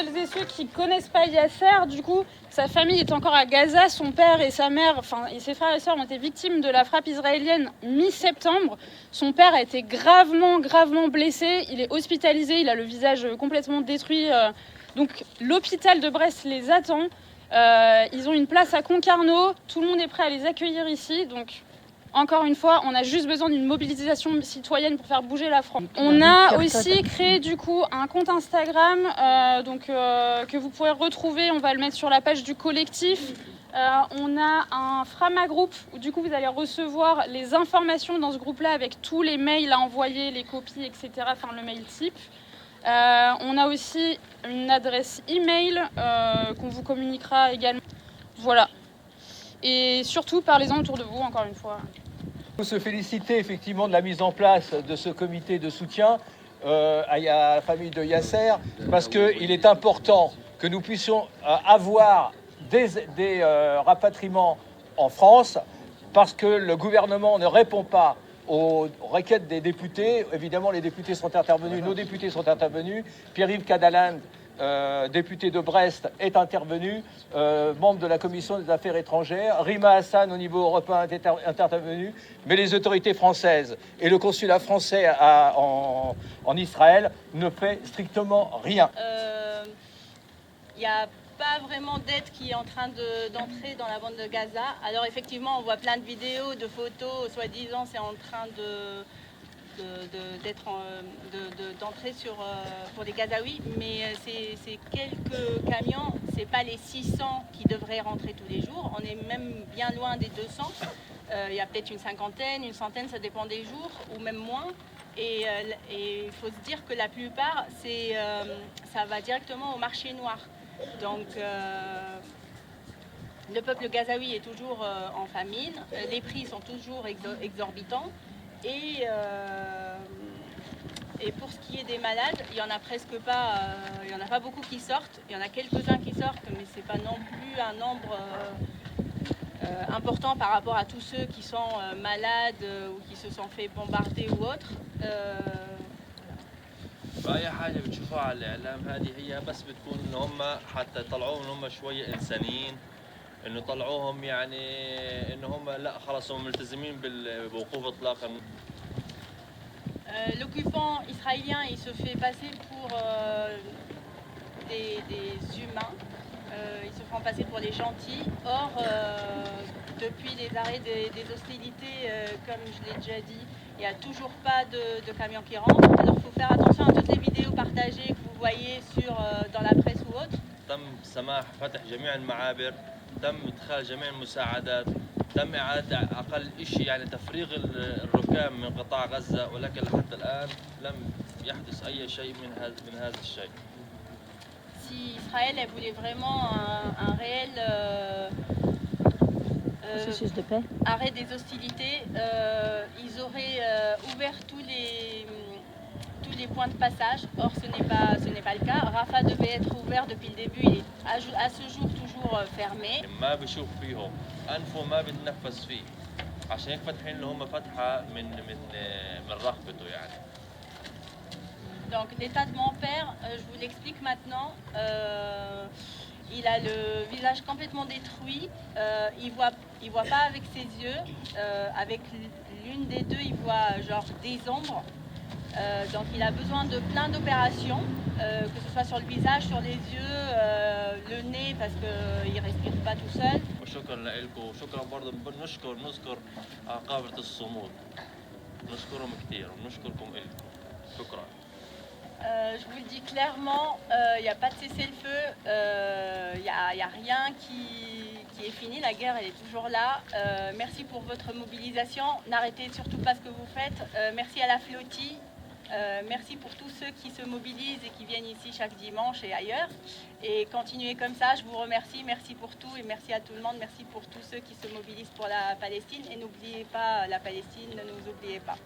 celles et ceux qui ne connaissent pas Yasser, du coup, sa famille est encore à Gaza, son père et sa mère, et ses frères et sœurs ont été victimes de la frappe israélienne mi-septembre. Son père a été gravement blessé, il est hospitalisé, il a le visage complètement détruit. Donc l'hôpital de Brest les attend. Ils ont une place à Concarneau, tout le monde est prêt à les accueillir ici. Donc encore une fois, on a juste besoin d'une mobilisation citoyenne pour faire bouger la France. On a aussi créé du coup un compte Instagram que vous pourrez retrouver, on va le mettre sur la page du collectif. On a un Frama Group où du coup vous allez recevoir les informations dans ce groupe-là avec tous les mails à envoyer, les copies, etc. Enfin le mail type. On a aussi une adresse email qu'on vous communiquera également. Voilà. Et surtout, parlez-en autour de vous, encore une fois. Il faut se féliciter effectivement de la mise en place de ce comité de soutien à la famille de Yasser, parce qu'il est important que nous puissions avoir des rapatriements en France, parce que le gouvernement ne répond pas aux requêtes des députés. Évidemment, les députés sont intervenus, nos députés sont intervenus. Pierre-Yves Cadaland, député de Brest, est intervenu, membre de la commission des affaires étrangères. Rima Hassan, au niveau européen, est intervenu. Mais les autorités françaises et le consulat français en Israël ne fait strictement rien. Il y a pas vraiment d'aide qui est en train d'entrer dans la bande de Gaza. Alors effectivement, on voit plein de vidéos, de photos, soi-disant c'est en train d'entrer pour les Gazaouis, mais c'est quelques camions, c'est pas les 600 qui devraient rentrer tous les jours, on est même bien loin des 200, il y a peut-être une cinquantaine, une centaine, ça dépend des jours, ou même moins, et il faut se dire que la plupart, ça va directement au marché noir. Donc le peuple gazaoui est toujours en famine, les prix sont toujours exorbitants et pour ce qui est des malades, il n'y en a presque pas, il n'y en a pas beaucoup qui sortent, il y en a quelques-uns qui sortent, mais ce n'est pas non plus un nombre important par rapport à tous ceux qui sont malades ou qui se sont fait bombarder ou autres. فأي حاجة بتشوفوها على الإعلام هذه هي بس بتكون إن هم حتى يطلعوهم إن هم شوية إنسانيين، إنه طلعوهم يعني إن هم لا خلاص هم ملتزمين بوقوف إطلاق. L'occupant israélien, il se fait passer pour des humains, ils se font passer pour les gentils. Or, depuis les arrêts des hostilités, comme je l'ai déjà dit, il n'y a toujours pas de camions qui rentrent. Alors il faut faire attention à toutes les vidéos partagées que vous voyez dans la presse ou autre. تم سماح فتح جميع المعابر، تم إدخال جميع المساعدات، تم إعادة أقل شيء يعني تفريغ الركام من قطاع غزة، ولكن لحتى الآن لم يحدث أي شيء من هذا الشيء. Si Israël elle voulait vraiment un réel processus de paix, arrêt des hostilités, ils auraient ouvert tous les points de passage. Or, ce n'est pas le cas. Rafah devait être ouvert depuis le début. Il est à ce jour toujours fermé. ما بشوف فيهم أنفه ما بتنفس فيه، عشان هيك فاتحين لهم فتحة من رغبته يعني. Donc l'état de mon père, je vous l'explique maintenant. Il a le visage complètement détruit. Il voit pas avec ses yeux. Avec l'une des deux, il voit genre des ombres. Donc il a besoin de plein d'opérations, que ce soit sur le visage, sur les yeux, le nez, parce qu'il ne respire pas tout seul. وشكرا لكم وشكرا برضه نذكر قابلة الصمود، نشكرهم كثير ونشكركم لكم. شكرا. Je vous le dis clairement, il n'y a pas de cessez-le-feu, il n'y a rien qui est fini, la guerre elle est toujours là. Merci pour votre mobilisation, n'arrêtez surtout pas ce que vous faites. Merci à la flottille, merci pour tous ceux qui se mobilisent et qui viennent ici chaque dimanche et ailleurs. Et continuez comme ça, je vous remercie, merci pour tout et merci à tout le monde, merci pour tous ceux qui se mobilisent pour la Palestine. Et n'oubliez pas la Palestine, ne nous oubliez pas.